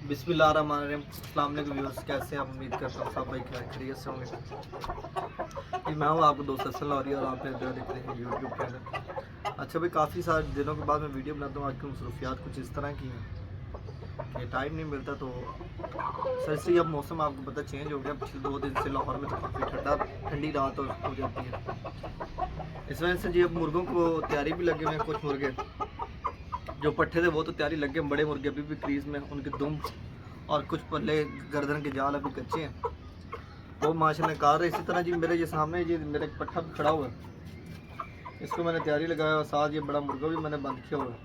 बिस्मिल्लाहिर्रहमानिर्रहीम। अस्सलाम वालेकुम व्यूअर्स, कैसे हैं आप? उम्मीद करता हूँ सब भाई खैरियत से होंगे। जी मैं हूँ आपको दोस्त असल लौरी और आप मेरे देख रहे हैं यूट्यूब चैनल। अच्छा भाई, काफ़ी सारे दिनों के बाद मैं वीडियो बनाता हूँ। आज की मसरूफियात कुछ इस तरह की हैं कि टाइम नहीं मिलता। तो सर से अब मौसम आपको पता चेंज हो गया। पिछले 2 दिन से लाहौर में तो काफ़ी ठंडी रात हो जाती है। इस वजह से जी अब मुर्गों को तैयारी भी लगे हुए हैं। कुछ मुर्गे जो पट्ठे थे वो तो तैयारी लगे, बड़े मुर्गे अभी भी क्रीज में, उनके दुम और कुछ पल्ले गर्दन के जाल अभी कच्चे हैं, वो माशाल्लाह कार रहे। इसी तरह जी मेरे ये सामने जी मेरा एक पट्ठा भी खड़ा हुआ है, इसको मैंने तैयारी लगाया और साथ ये बड़ा मुर्गा भी मैंने बंद किया हुआ है।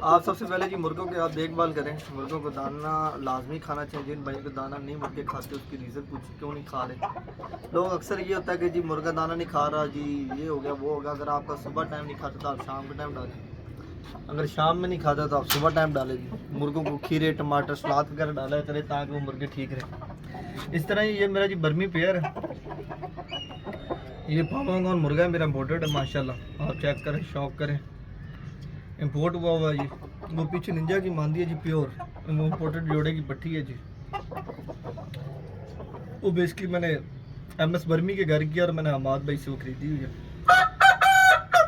आप सबसे पहले जी मुर्गों की आप देखभाल करें। मुर्गों को दाना लाजमी खाना चाहिए। जिन भाइयों को दाना नहीं मुर्गे खाते उसकी रीज़न पूछे क्यों नहीं खा रहे। लोग अक्सर ये होता है कि जी मुर्गा दाना नहीं खा रहा जी, ये हो गया वो होगा। अगर आपका सुबह टाइम नहीं खाता तो आप शाम के टाइम डालें, अगर शाम में नहीं खाता तो आप सुबह टाइम डालें जी। मुर्गों को खीरे टमाटर सलाद वगैरह डाला करें ताकि वो मुर्गे ठीक रहे। इस तरह ये मेरा जी बर्मी पेयर है, ये पावांगॉन मुर्गा है मेरा, इम्पोर्टेड है माशाल्लाह। आप चेक करें, शौक करें, इम्पोर्ट हुआ है जी। वो पीछे निंजा की मांदी है जी, प्योर वो इम्पोर्टेड जोड़े की पट्टी है जी। वो बेसिकली मैंने MS बर्मी के घर की और मैंने हमाद भाई से वो खरीदी हुई है।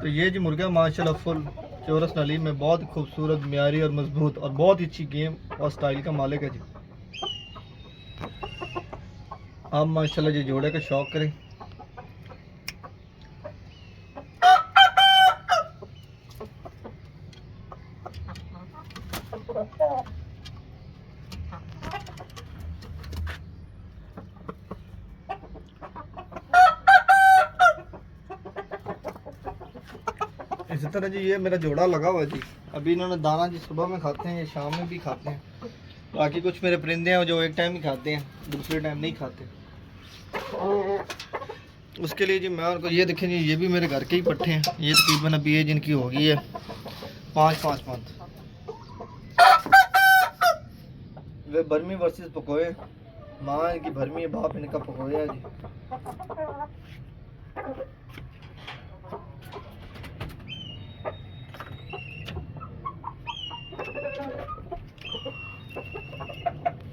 तो ये जी मुर्गा माशाल्लाह फुल चौरस नली में बहुत खूबसूरत, म्यारी और मजबूत और बहुत ही अच्छी गेम और स्टाइल का मालिक है जी। आप माशाल्लाह जी जोड़े का शौक करें। इसी तरह जी ये मेरा जोड़ा लगा हुआ है जी। अभी इन्होंने दाना जी सुबह में खाते हैं, ये शाम में भी खाते हैं। बाकी कुछ मेरे परिंदे हैं जो एक टाइम ही खाते हैं, दूसरे टाइम नहीं खाते। उसके लिए जी मैं उनको ये देखें जी, ये भी मेरे घर के ही पट्ठे हैं। ये तकरीबन अभी एज इनकी हो गई है 5 मंथ। वे बर्मी वर्सेस पकोए, माँ इनकी भरमी है, बाप इनका पकोया है जी।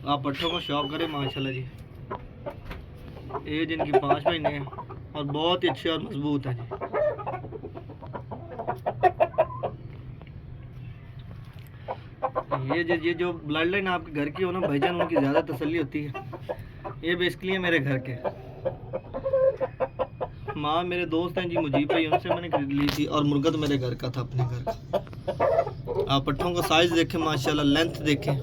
आप पट्ठों को शौक करें माशाल्लाह जी। एज इनकी 5 महीने है और बहुत ही अच्छे और मजबूत है जी। ये जो ब्लड लाइन आपके घर की हो ना भाईजान, उनकी ज़्यादा तसल्ली होती है। ये बेसिकली है मेरे घर के। माँ मेरे दोस्त हैं जी मुजीब भाई, उनसे मैंने खरीद ली थी और मुर्गा तो मेरे घर का था, अपने घर का। आप पट्ठों का साइज़ देखें माशाल्लाह, लेंथ देखें।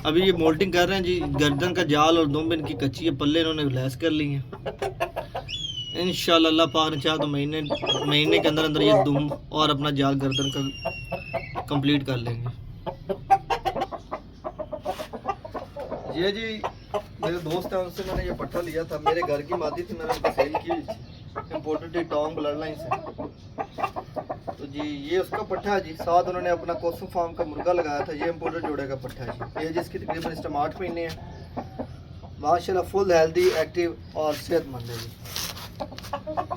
अभी ये मोल्टिंग कर रहे हैं जी। गर्दन का जाल और दुम इनकी कच्ची है, पल्ले इन्होंने लैस कर ली हैं। इंशाल्लाह अल्लाह पाक ने चाहा तो महीने के अंदर अंदर ये दुम और अपना जाल गर्दन का कंप्लीट कर लेंगे। ये जी मेरे दोस्त हैं, उनसे मैंने ये पट्ठा लिया था। मेरे घर की मादी थी, मैंने उनको सेल की हुई थी, इम्पोर्टेड थी टॉन्ग ब्लड लाइन से। तो जी ये उसका पट्ठा है जी। साथ उन्होंने अपना कोसम फार्म का मुर्गा लगाया था, ये इम्पोर्टेड जोड़े का पट्ठा है जी। ये जिसकी तकरीबन इस टाइम 8 महीने है। माशाल्लाह फुल हेल्दी, एक्टिव और सेहतमंद है जी।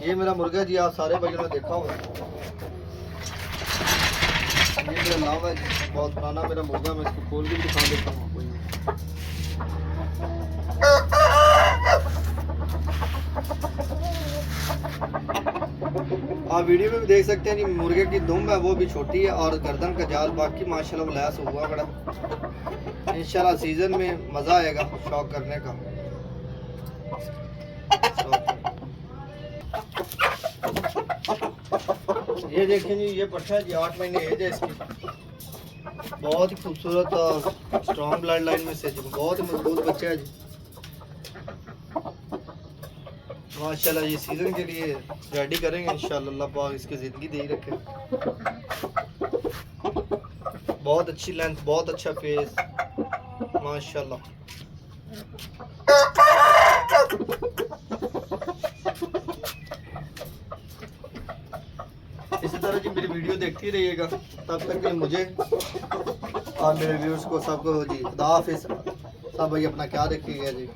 ये मेरा मुर्गा जी, आप सारे भाइयों ने देखा होगा। ये मेरा नाम है जी, बहुत पुराना मेरा मुर्गा। मैं इसको खोल के दिखा देता हूँ आपको। आप वीडियो में भी देख सकते हैं जी, मुर्गे की दुम है वो भी छोटी है और गर्दन का जाल बाकी माशाल्लाह लैस हुआ बड़ा। इंशाल्लाह सीजन में मज़ा आएगा शौक करने का। ये देखें जी, ये पट्ठा जी 8 महीने एज है इसकी। बहुत ही खूबसूरत और स्ट्रॉन्ग ब्लड लाइन में से जी, बहुत ही मजबूत बच्चा है जी माशाल्लाह। ये सीज़न के लिए रेडी करेंगे इंशाल्लाह, अल्लाह पाक इसकी ज़िंदगी दे ही रखे। बहुत अच्छी लेंथ, बहुत अच्छा फेस माशाल्लाह। इसी तरह जी मेरी वीडियो देखती रहिएगा। तब तक के मुझे और मेरे व्यूअर्स को सबको जी खुदा हाफिज़। सब भाई अपना ख्याल रखिएगा जी।